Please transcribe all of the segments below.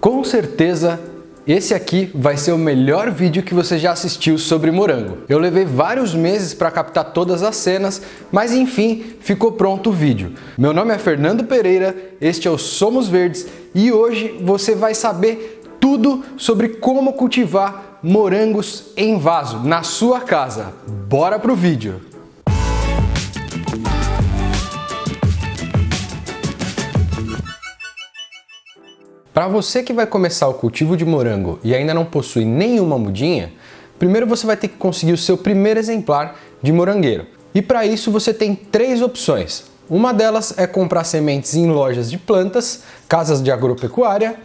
Com certeza, esse aqui vai ser o melhor vídeo que você já assistiu sobre morango. Eu levei vários meses para captar todas as cenas, mas enfim, ficou pronto o vídeo. Meu nome é Fernando Pereira, este é o Somos Verdes e hoje você vai saber tudo sobre como cultivar morangos em vaso na sua casa. Bora pro vídeo! Para você que vai começar o cultivo de morango e ainda não possui nenhuma mudinha, primeiro você vai ter que conseguir o seu primeiro exemplar de morangueiro. E para isso você tem três opções. Uma delas é comprar sementes em lojas de plantas, casas de agropecuária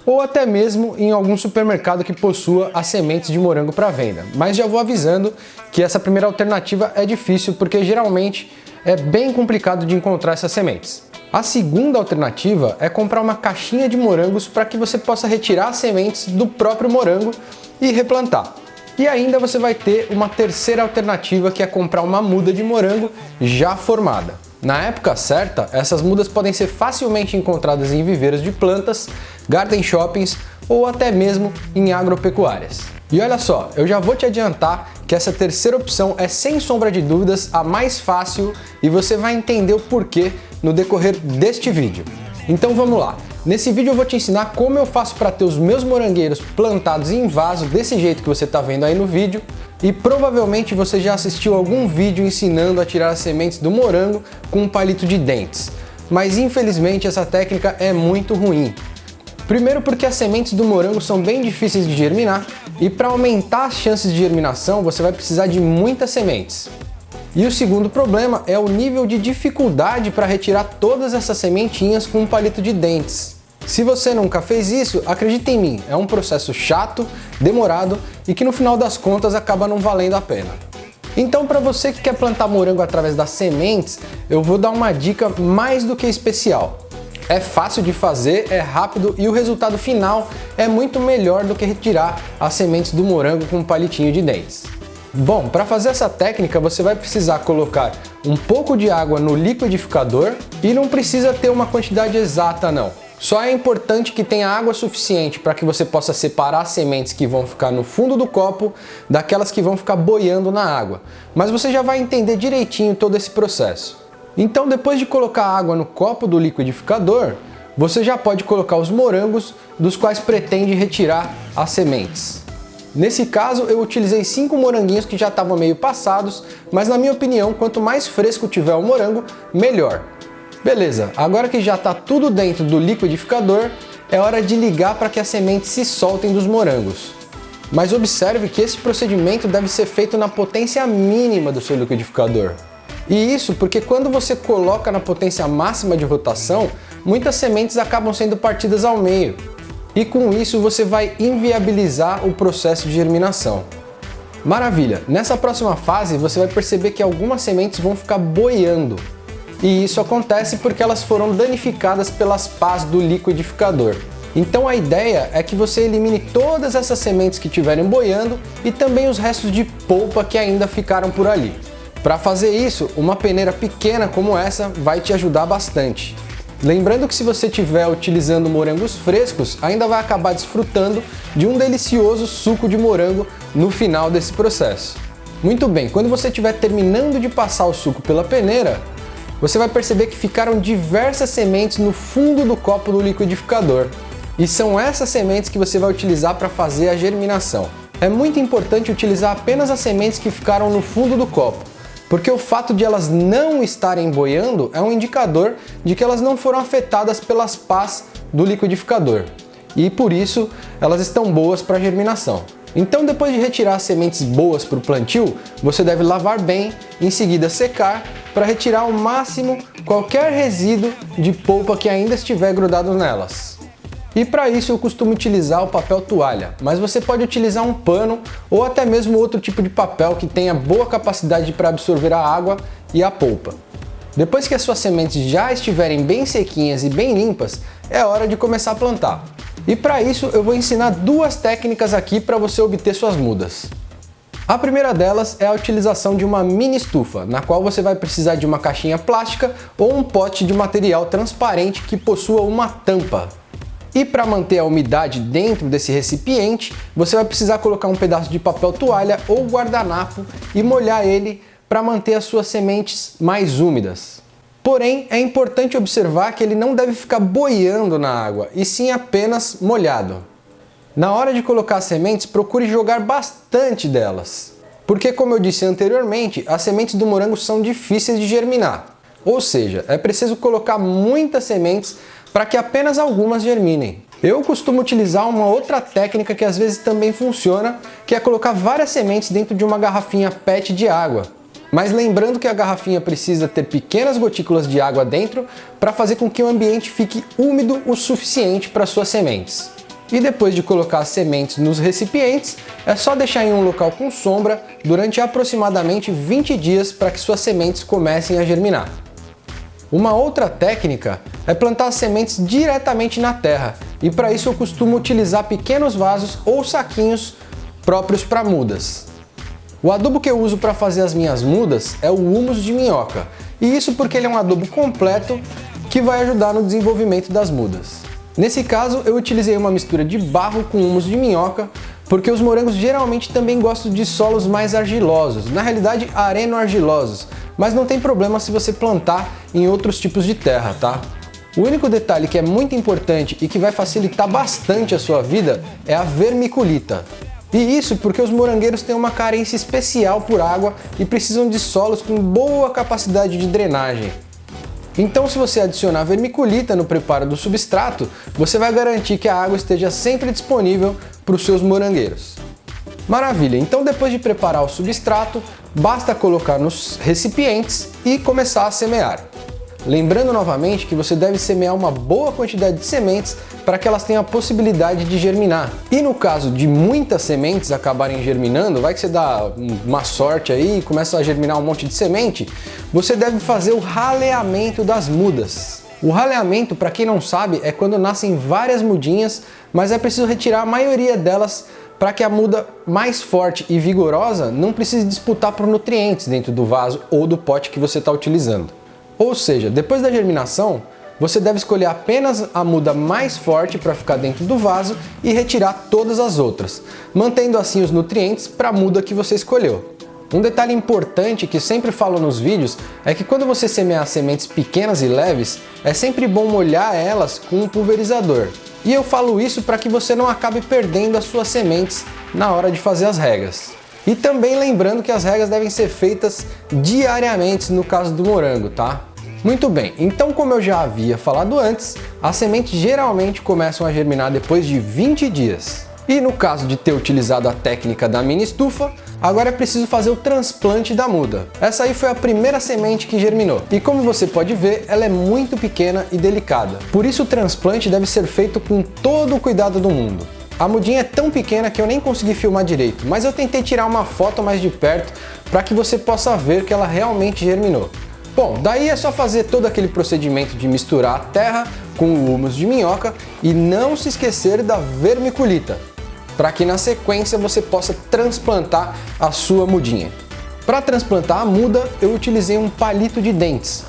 ou até mesmo em algum supermercado que possua as sementes de morango para venda. Mas já vou avisando que essa primeira alternativa é difícil porque geralmente é bem complicado de encontrar essas sementes. A segunda alternativa é comprar uma caixinha de morangos para que você possa retirar as sementes do próprio morango e replantar. E ainda você vai ter uma terceira alternativa que é comprar uma muda de morango já formada. Na época certa, essas mudas podem ser facilmente encontradas em viveiros de plantas, garden shoppings ou até mesmo em agropecuárias. E olha só, eu já vou te adiantar que essa terceira opção é sem sombra de dúvidas a mais fácil e você vai entender o porquê no decorrer deste vídeo. Então vamos lá. Nesse vídeo eu vou te ensinar como eu faço para ter os meus morangueiros plantados em vaso desse jeito que você está vendo aí no vídeo e provavelmente você já assistiu algum vídeo ensinando a tirar as sementes do morango com um palito de dentes. Mas infelizmente essa técnica é muito ruim. Primeiro porque as sementes do morango são bem difíceis de germinar e para aumentar as chances de germinação você vai precisar de muitas sementes. E o segundo problema é o nível de dificuldade para retirar todas essas sementinhas com um palito de dentes. Se você nunca fez isso, acredita em mim, é um processo chato, demorado e que no final das contas acaba não valendo a pena. Então, para você que quer plantar morango através das sementes, eu vou dar uma dica mais do que especial. É fácil de fazer, é rápido e o resultado final é muito melhor do que retirar as sementes do morango com um palitinho de dentes. Bom, para fazer essa técnica você vai precisar colocar um pouco de água no liquidificador e não precisa ter uma quantidade exata não. Só é importante que tenha água suficiente para que você possa separar as sementes que vão ficar no fundo do copo daquelas que vão ficar boiando na água. Mas você já vai entender direitinho todo esse processo. Então depois de colocar a água no copo do liquidificador, você já pode colocar os morangos dos quais pretende retirar as sementes. Nesse caso eu utilizei 5 moranguinhos que já estavam meio passados, mas na minha opinião quanto mais fresco tiver o morango, melhor. Beleza, agora que já está tudo dentro do liquidificador, é hora de ligar para que as sementes se soltem dos morangos. Mas observe que esse procedimento deve ser feito na potência mínima do seu liquidificador. E isso porque quando você coloca na potência máxima de rotação, muitas sementes acabam sendo partidas ao meio. E com isso você vai inviabilizar o processo de germinação. Maravilha! Nessa próxima fase você vai perceber que algumas sementes vão ficar boiando. E isso acontece porque elas foram danificadas pelas pás do liquidificador. Então a ideia é que você elimine todas essas sementes que estiverem boiando e também os restos de polpa que ainda ficaram por ali. Para fazer isso, uma peneira pequena como essa vai te ajudar bastante. Lembrando que se você estiver utilizando morangos frescos, ainda vai acabar desfrutando de um delicioso suco de morango no final desse processo. Muito bem, quando você estiver terminando de passar o suco pela peneira, você vai perceber que ficaram diversas sementes no fundo do copo do liquidificador. E são essas sementes que você vai utilizar para fazer a germinação. É muito importante utilizar apenas as sementes que ficaram no fundo do copo, porque o fato de elas não estarem boiando é um indicador de que elas não foram afetadas pelas pás do liquidificador. E por isso elas estão boas para germinação. Então depois de retirar as sementes boas para o plantio, você deve lavar bem, em seguida secar, para retirar ao máximo qualquer resíduo de polpa que ainda estiver grudado nelas. E para isso eu costumo utilizar o papel toalha, mas você pode utilizar um pano ou até mesmo outro tipo de papel que tenha boa capacidade para absorver a água e a polpa. Depois que as suas sementes já estiverem bem sequinhas e bem limpas, é hora de começar a plantar. E para isso eu vou ensinar duas técnicas aqui para você obter suas mudas. A primeira delas é a utilização de uma mini estufa, na qual você vai precisar de uma caixinha plástica ou um pote de material transparente que possua uma tampa. E para manter a umidade dentro desse recipiente, você vai precisar colocar um pedaço de papel toalha ou guardanapo e molhar ele para manter as suas sementes mais úmidas. Porém, é importante observar que ele não deve ficar boiando na água, e sim apenas molhado. Na hora de colocar as sementes, procure jogar bastante delas, porque, como eu disse anteriormente, as sementes do morango são difíceis de germinar. Ou seja, é preciso colocar muitas sementes para que apenas algumas germinem. Eu costumo utilizar uma outra técnica que às vezes também funciona, que é colocar várias sementes dentro de uma garrafinha PET de água. Mas lembrando que a garrafinha precisa ter pequenas gotículas de água dentro para fazer com que o ambiente fique úmido o suficiente para suas sementes. E depois de colocar as sementes nos recipientes, é só deixar em um local com sombra durante aproximadamente 20 dias para que suas sementes comecem a germinar. Uma outra técnica é plantar as sementes diretamente na terra, e para isso eu costumo utilizar pequenos vasos ou saquinhos próprios para mudas. O adubo que eu uso para fazer as minhas mudas é o humus de minhoca, e isso porque ele é um adubo completo que vai ajudar no desenvolvimento das mudas. Nesse caso, eu utilizei uma mistura de barro com humus de minhoca, porque os morangos geralmente também gostam de solos mais argilosos, na realidade areno-argilosos, mas não tem problema se você plantar em outros tipos de terra, tá? O único detalhe que é muito importante e que vai facilitar bastante a sua vida é a vermiculita. E isso porque os morangueiros têm uma carência especial por água e precisam de solos com boa capacidade de drenagem. Então, se você adicionar vermiculita no preparo do substrato, você vai garantir que a água esteja sempre disponível para os seus morangueiros. Maravilha! Então, depois de preparar o substrato, basta colocar nos recipientes e começar a semear. Lembrando novamente que você deve semear uma boa quantidade de sementes para que elas tenham a possibilidade de germinar. E no caso de muitas sementes acabarem germinando, vai que você dá uma sorte aí e começa a germinar um monte de semente, você deve fazer o raleamento das mudas. O raleamento, para quem não sabe, é quando nascem várias mudinhas, mas é preciso retirar a maioria delas para que a muda mais forte e vigorosa não precise disputar por nutrientes dentro do vaso ou do pote que você está utilizando. Ou seja, depois da germinação, você deve escolher apenas a muda mais forte para ficar dentro do vaso e retirar todas as outras, mantendo assim os nutrientes para a muda que você escolheu. Um detalhe importante que sempre falo nos vídeos é que quando você semear sementes pequenas e leves, é sempre bom molhar elas com um pulverizador. E eu falo isso para que você não acabe perdendo as suas sementes na hora de fazer as regas. E também lembrando que as regas devem ser feitas diariamente no caso do morango, tá? Muito bem, então como eu já havia falado antes, as sementes geralmente começam a germinar depois de 20 dias. E no caso de ter utilizado a técnica da mini estufa, agora é preciso fazer o transplante da muda. Essa aí foi a primeira semente que germinou. E como você pode ver, ela é muito pequena e delicada. Por isso o transplante deve ser feito com todo o cuidado do mundo. A mudinha é tão pequena que eu nem consegui filmar direito, mas eu tentei tirar uma foto mais de perto para que você possa ver que ela realmente germinou. Bom, daí é só fazer todo aquele procedimento de misturar a terra com o humus de minhoca e não se esquecer da vermiculita, para que na sequência você possa transplantar a sua mudinha. Para transplantar a muda, eu utilizei um palito de dentes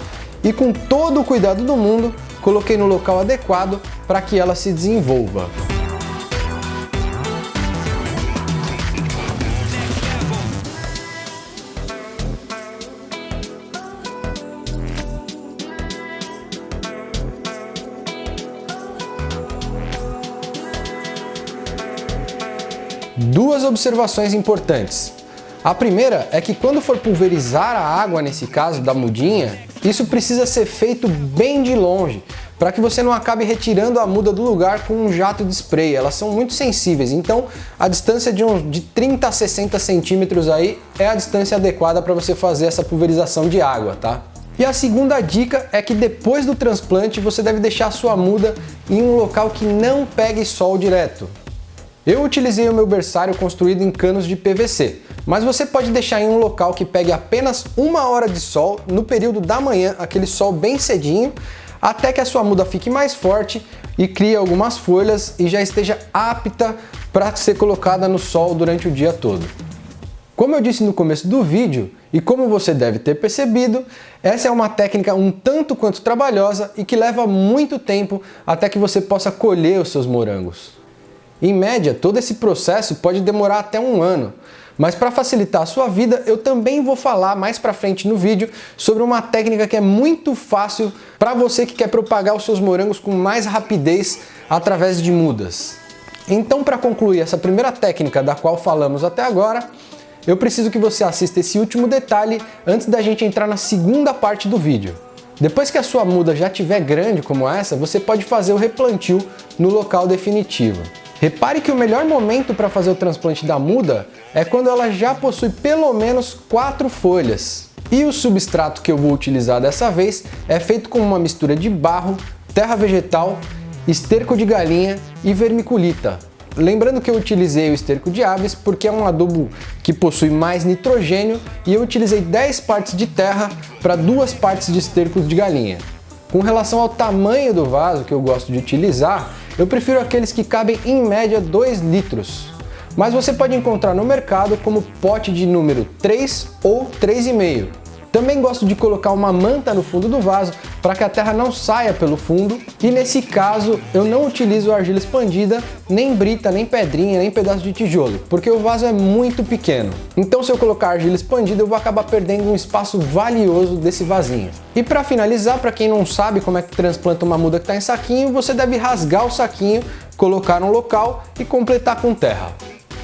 e com todo o cuidado do mundo, coloquei no local adequado para que ela se desenvolva. Duas observações importantes. A primeira é que quando for pulverizar a água, nesse caso da mudinha, isso precisa ser feito bem de longe, para que você não acabe retirando a muda do lugar com um jato de spray. Elas são muito sensíveis, então a distância de 30 a 60 centímetros aí é a distância adequada para você fazer essa pulverização de água, tá? E a segunda dica é que depois do transplante você deve deixar a sua muda em um local que não pegue sol direto. Eu utilizei o meu berçário construído em canos de PVC, mas você pode deixar em um local que pegue apenas 1 hora de sol no período da manhã, aquele sol bem cedinho, até que a sua muda fique mais forte e crie algumas folhas e já esteja apta para ser colocada no sol durante o dia todo. Como eu disse no começo do vídeo, E como você deve ter percebido, essa é uma técnica um tanto quanto trabalhosa e que leva muito tempo até que você possa colher os seus morangos. Em média, todo esse processo pode demorar até 1 ano, mas para facilitar a sua vida, eu também vou falar mais para frente no vídeo sobre uma técnica que é muito fácil para você que quer propagar os seus morangos com mais rapidez através de mudas. Então, para concluir essa primeira técnica da qual falamos até agora, eu preciso que você assista esse último detalhe antes da gente entrar na segunda parte do vídeo. Depois que a sua muda já estiver grande como essa, você pode fazer o replantio no local definitivo. Repare que o melhor momento para fazer o transplante da muda é quando ela já possui pelo menos 4 folhas. E o substrato que eu vou utilizar dessa vez é feito com uma mistura de barro, terra vegetal, esterco de galinha e vermiculita. Lembrando que eu utilizei o esterco de aves porque é um adubo que possui mais nitrogênio e eu utilizei 10 partes de terra para 2 partes de esterco de galinha. Com relação ao tamanho do vaso que eu gosto de utilizar, eu prefiro aqueles que cabem em média 2 litros. Mas você pode encontrar no mercado como pote de número 3 ou 3,5. Também gosto de colocar uma manta no fundo do vaso para que a terra não saia pelo fundo e nesse caso eu não utilizo argila expandida, nem brita, nem pedrinha, nem pedaço de tijolo, porque o vaso é muito pequeno. Então se eu colocar argila expandida eu vou acabar perdendo um espaço valioso desse vasinho. E para finalizar, para quem não sabe como é que transplanta uma muda que está em saquinho, você deve rasgar o saquinho, colocar no local e completar com terra.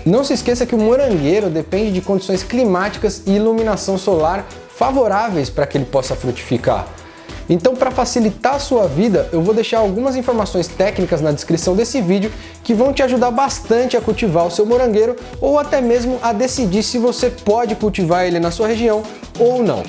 Não se esqueça que o morangueiro depende de condições climáticas e iluminação solar favoráveis para que ele possa frutificar. Então, para facilitar a sua vida, eu vou deixar algumas informações técnicas na descrição desse vídeo que vão te ajudar bastante a cultivar o seu morangueiro ou até mesmo a decidir se você pode cultivar ele na sua região ou não.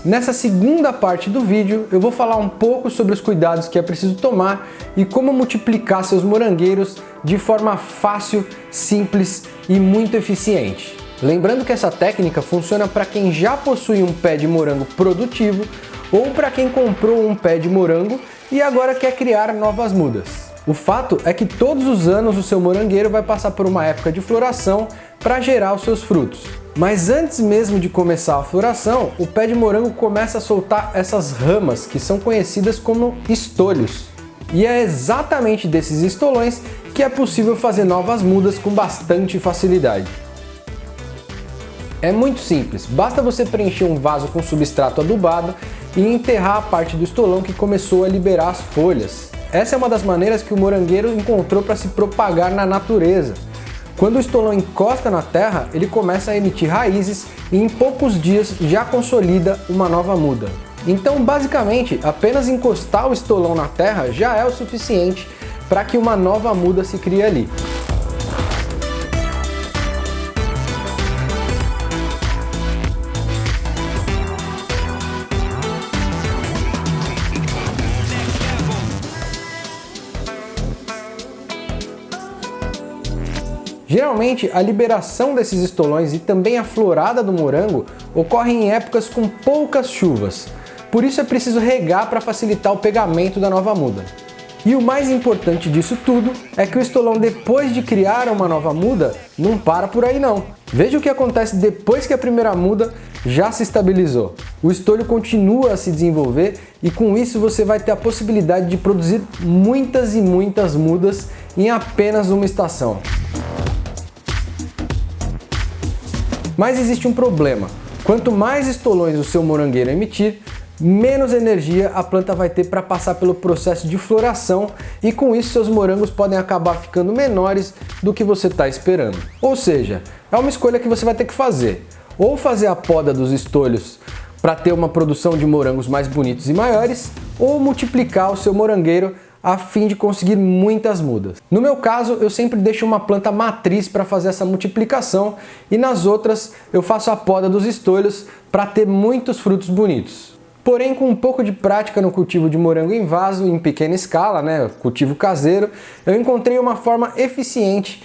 Nessa segunda parte do vídeo, eu vou falar um pouco sobre os cuidados que é preciso tomar e como multiplicar seus morangueiros de forma fácil, simples e muito eficiente. Lembrando que essa técnica funciona para quem já possui um pé de morango produtivo ou para quem comprou um pé de morango e agora quer criar novas mudas. O fato é que todos os anos o seu morangueiro vai passar por uma época de floração para gerar os seus frutos. Mas antes mesmo de começar a floração, o pé de morango começa a soltar essas ramas que são conhecidas como estolhos. E é exatamente desses estolões que é possível fazer novas mudas com bastante facilidade. É muito simples, basta você preencher um vaso com substrato adubado e enterrar a parte do estolão que começou a liberar as folhas. Essa é uma das maneiras que o morangueiro encontrou para se propagar na natureza. Quando o estolão encosta na terra, ele começa a emitir raízes e em poucos dias já consolida uma nova muda. Então, basicamente, apenas encostar o estolão na terra já é o suficiente para que uma nova muda se crie ali. Geralmente, a liberação desses estolões e também a florada do morango ocorre em épocas com poucas chuvas. Por isso é preciso regar para facilitar o pegamento da nova muda. E o mais importante disso tudo é que o estolão, depois de criar uma nova muda, não para por aí não. Veja o que acontece depois que a primeira muda já se estabilizou. O estolho continua a se desenvolver e com isso você vai ter a possibilidade de produzir muitas e muitas mudas em apenas uma estação. Mas existe um problema. Quanto mais estolões o seu morangueiro emitir, menos energia a planta vai ter para passar pelo processo de floração e com isso seus morangos podem acabar ficando menores do que você está esperando. Ou seja, é uma escolha que você vai ter que fazer. Ou fazer a poda dos estolhos para ter uma produção de morangos mais bonitos e maiores, ou multiplicar o seu morangueiro a fim de conseguir muitas mudas. No meu caso, eu sempre deixo uma planta matriz para fazer essa multiplicação e nas outras eu faço a poda dos estolhos para ter muitos frutos bonitos. Porém, com um pouco de prática no cultivo de morango em vaso, em pequena escala, né, cultivo caseiro, eu encontrei uma forma eficiente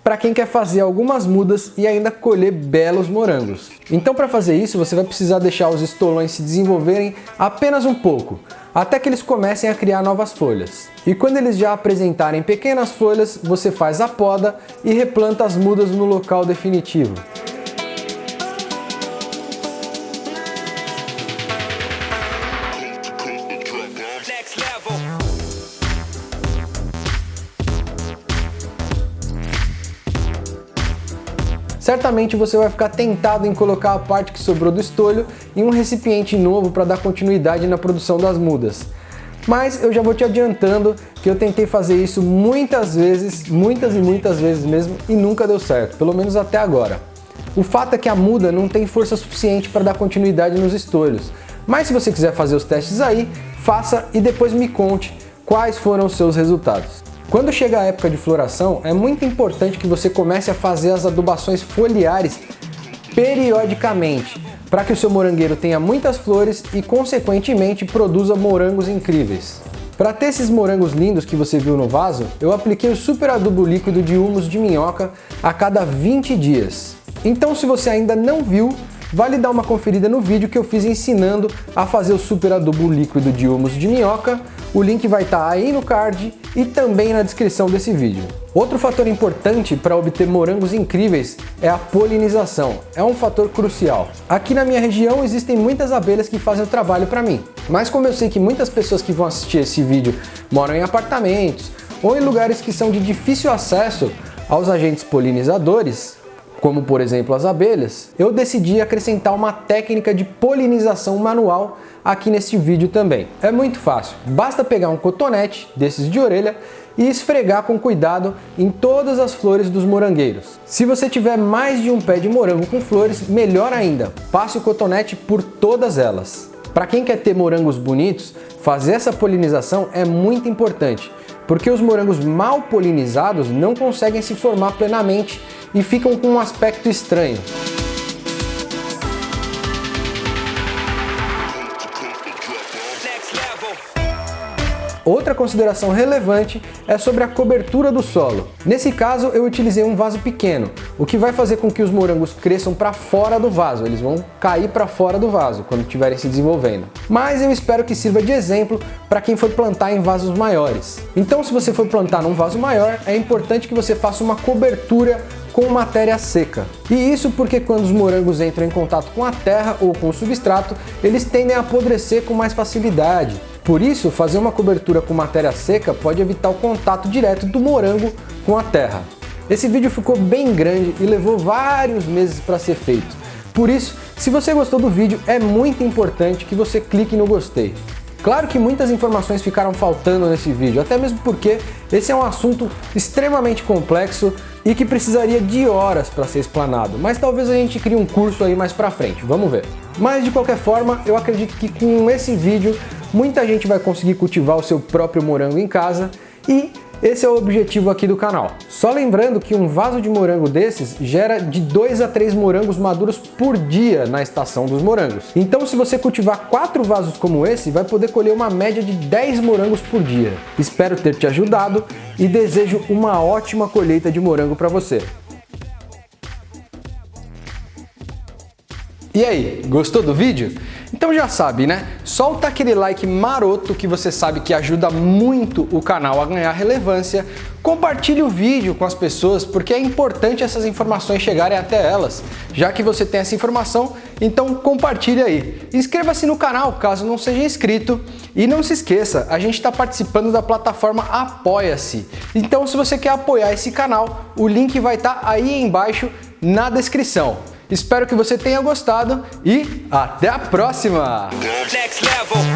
para quem quer fazer algumas mudas e ainda colher belos morangos. Então, para fazer isso, você vai precisar deixar os estolões se desenvolverem apenas um pouco, até que eles comecem a criar novas folhas. E quando eles já apresentarem pequenas folhas, você faz a poda e replanta as mudas no local definitivo. Certamente você vai ficar tentado em colocar a parte que sobrou do estolho em um recipiente novo para dar continuidade na produção das mudas. Mas eu já vou te adiantando que eu tentei fazer isso muitas vezes, muitas e muitas vezes mesmo, e nunca deu certo, pelo menos até agora. O fato é que a muda não tem força suficiente para dar continuidade nos estolhos. Mas se você quiser fazer os testes aí, faça e depois me conte quais foram os seus resultados. Quando chega a época de floração, é muito importante que você comece a fazer as adubações foliares periodicamente, para que o seu morangueiro tenha muitas flores e, consequentemente, produza morangos incríveis. Para ter esses morangos lindos que você viu no vaso, eu apliquei o super adubo líquido de humus de minhoca a cada 20 dias. Então, se você ainda não viu, vale dar uma conferida no vídeo que eu fiz ensinando a fazer o super adubo líquido de humus de minhoca. O link vai estar aí no card e também na descrição desse vídeo. Outro fator importante para obter morangos incríveis é a polinização. É um fator crucial. Aqui na minha região existem muitas abelhas que fazem o trabalho para mim. Mas como eu sei que muitas pessoas que vão assistir esse vídeo moram em apartamentos ou em lugares que são de difícil acesso aos agentes polinizadores, como por exemplo as abelhas, eu decidi acrescentar uma técnica de polinização manual aqui nesse vídeo também. É muito fácil, basta pegar um cotonete desses de orelha e esfregar com cuidado em todas as flores dos morangueiros. Se você tiver mais de um pé de morango com flores, melhor ainda, passe o cotonete por todas elas. Para quem quer ter morangos bonitos, fazer essa polinização é muito importante, porque os morangos mal polinizados não conseguem se formar plenamente e ficam com um aspecto estranho. Outra consideração relevante é sobre a cobertura do solo. Nesse caso, eu utilizei um vaso pequeno, o que vai fazer com que os morangos cresçam para fora do vaso. Eles vão cair para fora do vaso quando estiverem se desenvolvendo. Mas eu espero que sirva de exemplo para quem for plantar em vasos maiores. Então, se você for plantar num vaso maior, é importante que você faça uma cobertura com matéria seca. E isso porque quando os morangos entram em contato com a terra ou com o substrato, eles tendem a apodrecer com mais facilidade. Por isso, fazer uma cobertura com matéria seca pode evitar o contato direto do morango com a terra. Esse vídeo ficou bem grande e levou vários meses para ser feito. Por isso, se você gostou do vídeo, é muito importante que você clique no gostei. Claro que muitas informações ficaram faltando nesse vídeo, até mesmo porque esse é um assunto extremamente complexo e que precisaria de horas para ser explanado, mas talvez a gente crie um curso aí mais pra frente, vamos ver. Mas de qualquer forma, eu acredito que com esse vídeo muita gente vai conseguir cultivar o seu próprio morango em casa e esse é o objetivo aqui do canal. Só lembrando que um vaso de morango desses gera de 2 a 3 morangos maduros por dia na estação dos morangos. Então, se você cultivar 4 vasos como esse, vai poder colher uma média de 10 morangos por dia. Espero ter te ajudado e desejo uma ótima colheita de morango para você. E aí, gostou do vídeo? Então já sabe, né? Solta aquele like maroto que você sabe que ajuda muito o canal a ganhar relevância. Compartilhe o vídeo com as pessoas porque é importante essas informações chegarem até elas. Já que você tem essa informação, então compartilhe aí. Inscreva-se no canal caso não seja inscrito. E não se esqueça, a gente está participando da plataforma Apoia-se. Então se você quer apoiar esse canal, o link vai estar aí embaixo na descrição. Espero que você tenha gostado e até a próxima! Next level.